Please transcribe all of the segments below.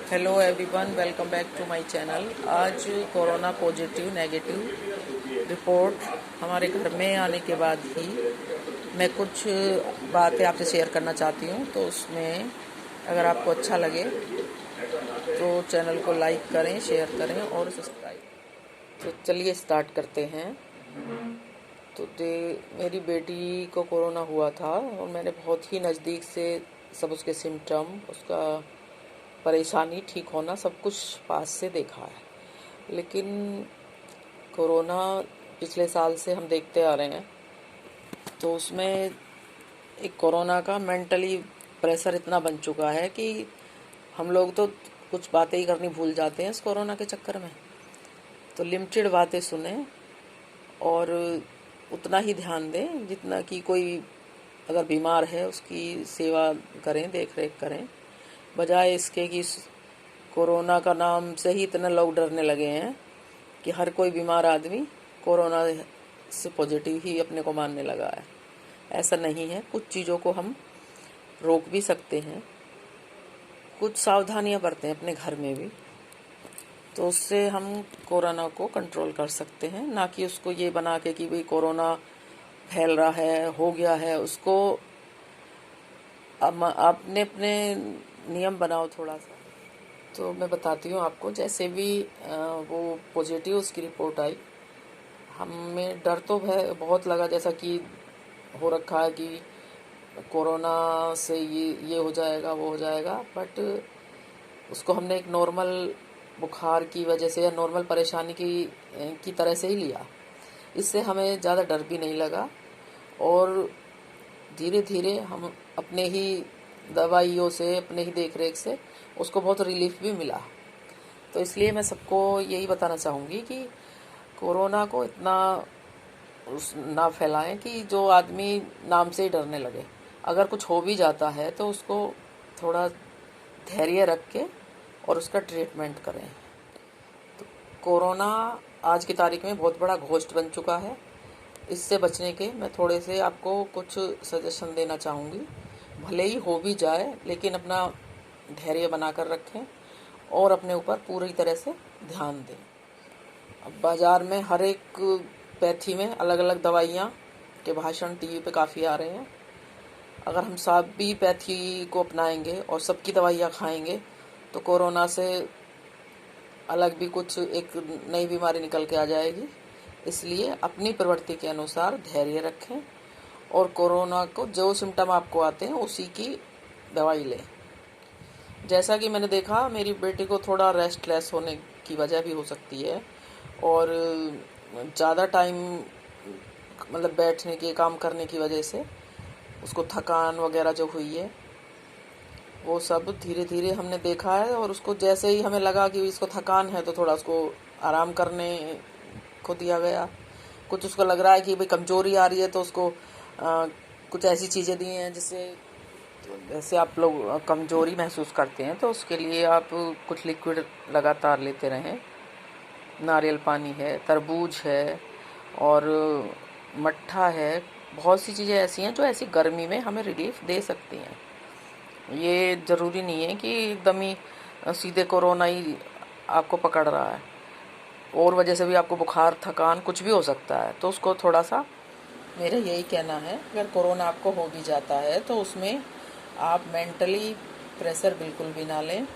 Hello everyone, welcome back to my channel. आज corona positive negative report हमारे घर में आने के बाद ही मैं कुछ बातें आपसे शेयर करना चाहती हूँ। तो उसमें अगर आपको अच्छा लगे तो चैनल को लाइक करें, शेयर करें और सब्सक्राइब। तो चलिए स्टार्ट करते हैं। तो मेरी बेटी को कोरोना हुआ था और मैंने बहुत ही नज़दीक से सब उसके सिम्टम, उसका परेशानी ठीक होना, सब कुछ पास से देखा है। लेकिन कोरोना पिछले साल से हम देखते आ रहे हैं, तो उसमें एक कोरोना का मेंटली प्रेशर इतना बन चुका है कि हम लोग तो कुछ बातें ही करनी भूल जाते हैं इस कोरोना के चक्कर में। तो लिमिटेड बातें सुने और उतना ही ध्यान दें जितना कि कोई अगर बीमार है उसकी सेवा करें, देख रेख करें, बजाय इसके कि कोरोना का नाम से ही इतना लोग डरने लगे हैं कि हर कोई बीमार आदमी कोरोना से पॉजिटिव ही अपने को मानने लगा है। ऐसा नहीं है, कुछ चीज़ों को हम रोक भी सकते हैं, कुछ सावधानियां बरतें अपने घर में भी, तो उससे हम कोरोना को कंट्रोल कर सकते हैं। ना कि उसको ये बना के कि भाई कोरोना फैल रहा है, हो गया है, उसको अब आपने अपने नियम बनाओ थोड़ा सा। तो मैं बताती हूँ आपको, जैसे भी वो पॉजिटिव उसकी रिपोर्ट आई, हमें डर तो बहुत लगा, जैसा कि हो रखा है कि कोरोना से ये हो जाएगा, वो हो जाएगा। बट उसको हमने एक नॉर्मल बुखार की वजह से या नॉर्मल परेशानी की तरह से ही लिया। इससे हमें ज़्यादा डर भी नहीं लगा और धीरे धीरे हम अपने ही दवाइयों से, अपने ही देख रेख से उसको बहुत रिलीफ भी मिला। तो इसलिए मैं सबको यही बताना चाहूँगी कि कोरोना को इतना ना फैलाएं कि जो आदमी नाम से ही डरने लगे। अगर कुछ हो भी जाता है तो उसको थोड़ा धैर्य रख के और उसका ट्रीटमेंट करें। तो कोरोना आज की तारीख में बहुत बड़ा घोस्ट बन चुका है। इससे बचने के मैं थोड़े से आपको कुछ सजेशन देना चाहूँगी। भले ही हो भी जाए, लेकिन अपना धैर्य बनाकर रखें और अपने ऊपर पूरी तरह से ध्यान दें। अब बाज़ार में हर एक पैथी में अलग अलग दवाइयाँ के भाषण टीवी पे काफ़ी आ रहे हैं। अगर हम सब भी पैथी को अपनाएंगे और सबकी दवाइयाँ खाएंगे तो कोरोना से अलग भी कुछ एक नई बीमारी निकल के आ जाएगी। इसलिए अपनी प्रवृत्ति के अनुसार धैर्य रखें और कोरोना को जो सिम्टम आपको आते हैं उसी की दवाई लें। जैसा कि मैंने देखा, मेरी बेटी को थोड़ा रेस्टलेस होने की वजह भी हो सकती है और ज़्यादा टाइम मतलब बैठने के, काम करने की वजह से उसको थकान वगैरह जो हुई है, वो सब धीरे धीरे हमने देखा है। और उसको जैसे ही हमें लगा कि इसको थकान है तो थोड़ा उसको आराम करने को दिया गया। कुछ उसको लग रहा है कि भाई कमज़ोरी आ रही है तो उसको कुछ ऐसी चीज़ें दी हैं जिससे, जैसे आप लोग कमज़ोरी महसूस करते हैं तो उसके लिए आप कुछ लिक्विड लगातार लेते रहें। नारियल पानी है, तरबूज है और मट्ठा है। बहुत सी चीज़ें ऐसी हैं जो ऐसी गर्मी में हमें रिलीफ दे सकती हैं। ये ज़रूरी नहीं है कि एकदम ही सीधे कोरोना ही आपको पकड़ रहा है, और वजह से भी आपको बुखार, थकान कुछ भी हो सकता है। तो उसको थोड़ा सा, मेरा यही कहना है, अगर कोरोना आपको हो भी जाता है तो उसमें आप मेंटली प्रेशर बिल्कुल भी ना लें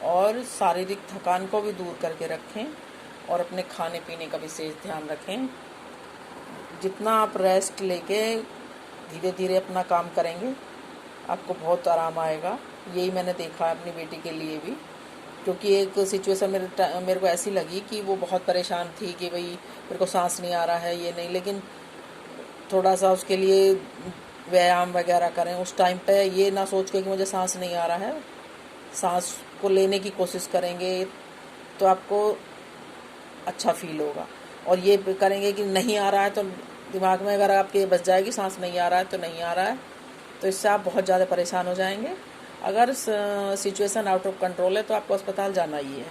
और शारीरिक थकान को भी दूर करके रखें और अपने खाने पीने का विशेष ध्यान रखें। जितना आप रेस्ट लेके धीरे धीरे अपना काम करेंगे आपको बहुत आराम आएगा। यही मैंने देखा है अपनी बेटी के लिए भी, क्योंकि एक सिचुएशन मेरे को ऐसी लगी कि वो बहुत परेशान थी कि भाई मेरे को सांस नहीं आ रहा है, ये नहीं। लेकिन थोड़ा सा उसके लिए व्यायाम वगैरह करें। उस टाइम पे ये ना सोच के कि मुझे सांस नहीं आ रहा है, सांस को लेने की कोशिश करेंगे तो आपको अच्छा फील होगा। और ये करेंगे कि नहीं आ रहा है तो दिमाग में अगर आपके बच जाएगी सांस नहीं आ रहा है तो नहीं आ रहा है, तो इससे आप बहुत ज़्यादा परेशान हो जाएंगे। अगर सिचुएशन आउट ऑफ कंट्रोल है तो आपको अस्पताल जाना ही है।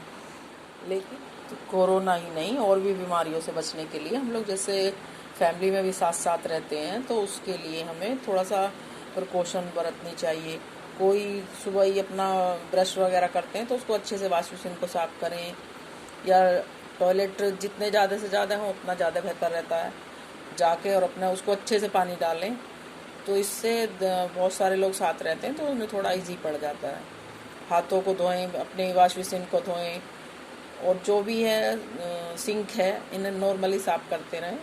लेकिन तो कोरोना ही नहीं, और भी बीमारियों से बचने के लिए हम लोग जैसे फैमिली में भी साथ साथ रहते हैं तो उसके लिए हमें थोड़ा सा प्रिकॉशन बरतनी चाहिए। कोई सुबह ही अपना ब्रश वगैरह करते हैं तो उसको अच्छे से वॉश बेसिन को साफ़ करें, या टॉयलेट जितने ज़्यादा से ज़्यादा हो उतना ज़्यादा बेहतर रहता है, जाके और अपना उसको अच्छे से पानी डालें। तो इससे बहुत सारे लोग साथ रहते हैं तो उन्हें थोड़ा इजी पड़ जाता है। हाथों को धोएं, अपने वॉश बेसिन को धोएं, और जो भी है सिंक है इन्हें नॉर्मली साफ़ करते रहें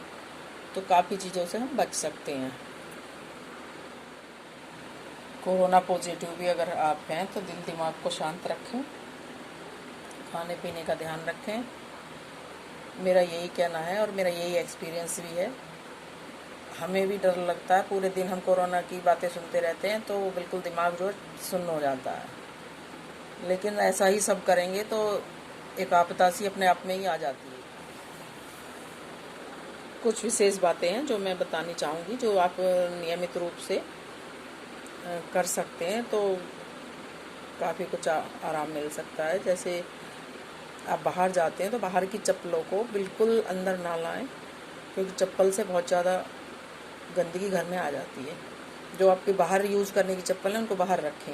तो काफ़ी चीज़ों से हम बच सकते हैं। कोरोना पॉजिटिव भी अगर आप हैं तो दिल दिमाग को शांत रखें, खाने पीने का ध्यान रखें। मेरा यही कहना है और मेरा यही एक्सपीरियंस भी है। हमें भी डर लगता है, पूरे दिन हम कोरोना की बातें सुनते रहते हैं तो बिल्कुल दिमाग जो सुन्न हो जाता है, लेकिन ऐसा ही सब करेंगे तो एक आपदा सी अपने आप में ही आ जाती है। कुछ विशेष बातें हैं जो मैं बतानी चाहूँगी जो आप नियमित रूप से कर सकते हैं तो काफ़ी कुछ आराम मिल सकता है। जैसे आप बाहर जाते हैं तो बाहर की चप्पलों को बिल्कुल अंदर ना लाएं, क्योंकि चप्पल से बहुत ज़्यादा गंदगी घर में आ जाती है। जो आपके बाहर यूज़ करने की चप्पल है उनको बाहर रखें।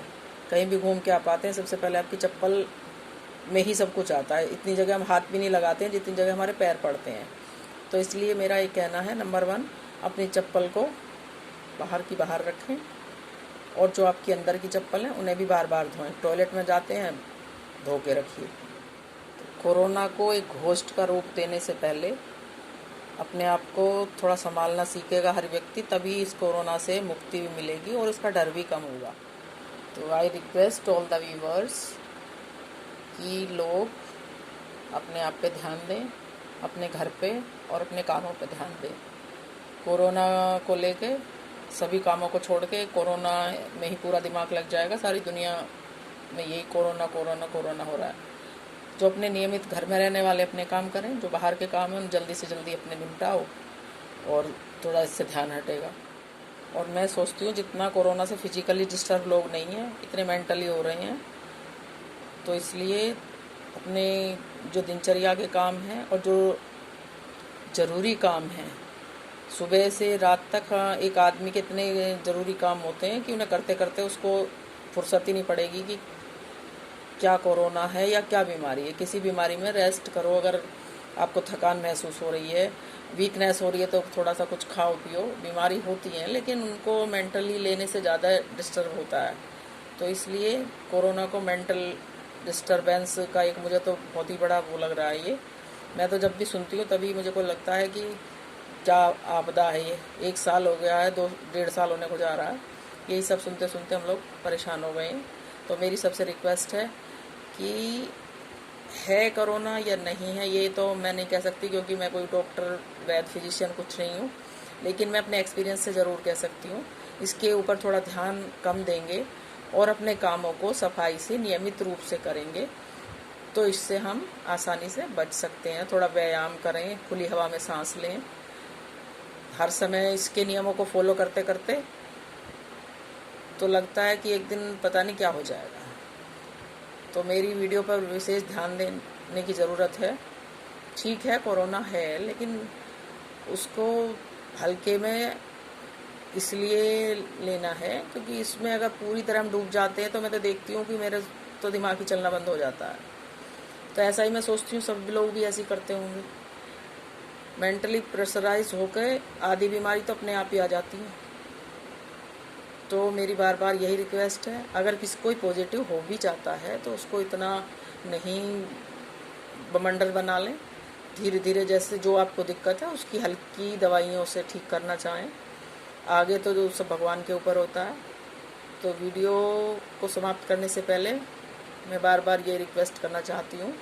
कहीं भी घूम के आप आते हैं सबसे पहले आपकी चप्पल में ही सब कुछ आता है। इतनी जगह हम हाथ भी नहीं लगाते हैं जितनी जगह हमारे पैर पड़ते हैं। तो इसलिए मेरा ये कहना है, नंबर 1, अपनी चप्पल को बाहर की बाहर रखें, और जो आपकी अंदर की चप्पल है उन्हें भी बार बार धोएं। टॉयलेट में जाते हैं धो के रखिए। कोरोना को एक घोस्ट का रूप देने से पहले अपने आप को थोड़ा संभालना सीखेगा हर व्यक्ति, तभी इस कोरोना से मुक्ति भी मिलेगी और इसका डर भी कम होगा। तो I request all the viewers कि लोग अपने आप पे ध्यान दें, अपने घर पे और अपने कामों पे ध्यान दें। कोरोना को लेके सभी कामों को छोड़ के कोरोना में ही पूरा दिमाग लग जाएगा। सारी दुनिया में यही कोरोना कोरोना कोरोना हो रहा है। जो अपने नियमित घर में रहने वाले अपने काम करें, जो बाहर के काम हैं उन जल्दी से जल्दी अपने निपटाओ और थोड़ा इससे ध्यान हटेगा। और मैं सोचती हूँ जितना कोरोना से फिजिकली डिस्टर्ब लोग नहीं हैं, इतने मेंटली हो रहे हैं। तो इसलिए अपने जो दिनचर्या के काम हैं और जो ज़रूरी काम हैं, सुबह से रात तक एक आदमी के इतने ज़रूरी काम होते हैं कि उन्हें करते करते उसको फुर्सत ही नहीं पड़ेगी कि क्या कोरोना है या क्या बीमारी है। किसी बीमारी में रेस्ट करो। अगर आपको थकान महसूस हो रही है, वीकनेस हो रही है, तो थोड़ा सा कुछ खाओ पियो। बीमारी होती है लेकिन उनको मेंटली लेने से ज़्यादा डिस्टर्ब होता है। तो इसलिए कोरोना को मेंटल डिस्टर्बेंस का एक मुझे तो बहुत ही बड़ा वो लग रहा है ये। मैं तो जब भी सुनती हूँ तभी मुझे को लगता है कि क्या आपदा है ये। 1 साल हो गया है, 2-1.5 साल होने को जा रहा है। यही सब सुनते सुनते हम लोग परेशान हो गए हैं। तो मेरी सबसे रिक्वेस्ट है कि है कोरोना या नहीं है ये तो मैं नहीं कह सकती, क्योंकि मैं कोई डॉक्टर वैद फिजिशियन कुछ नहीं हूँ, लेकिन मैं अपने एक्सपीरियंस से ज़रूर कह सकती हूँ इसके ऊपर थोड़ा ध्यान कम देंगे और अपने कामों को सफाई से नियमित रूप से करेंगे तो इससे हम आसानी से बच सकते हैं। थोड़ा व्यायाम करें, खुली हवा में सांस लें, हर समय इसके नियमों को फॉलो करते करते तो लगता है कि एक दिन पता नहीं क्या हो जाएगा। तो मेरी वीडियो पर विशेष ध्यान देने की ज़रूरत है। ठीक है कोरोना है, लेकिन उसको हल्के में इसलिए लेना है क्योंकि इसमें अगर पूरी तरह हम डूब जाते हैं तो मैं तो देखती हूँ कि मेरे तो दिमाग ही चलना बंद हो जाता है। तो ऐसा ही मैं सोचती हूँ सब लोग भी ऐसे ही करते होंगे। मेंटली प्रेशराइज होकर आधी बीमारी तो अपने आप ही आ जाती है। तो मेरी बार बार यही रिक्वेस्ट है, अगर किसी कोई पॉजिटिव हो भी जाता है तो उसको इतना नहीं बमंडल बना लें। धीरे धीरे जैसे जो आपको दिक्कत है उसकी हल्की दवाइयों से ठीक करना चाहें। आगे तो जो सब भगवान के ऊपर होता है। तो वीडियो को समाप्त करने से पहले मैं बार बार ये रिक्वेस्ट करना चाहती हूँ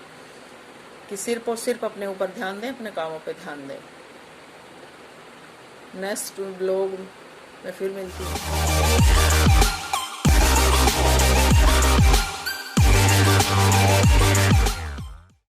कि सिर्फ और सिर्फ अपने ऊपर ध्यान दें, अपने कामों पे ध्यान दें। नेक्स्ट ब्लॉग में फिर मिलती हूँ।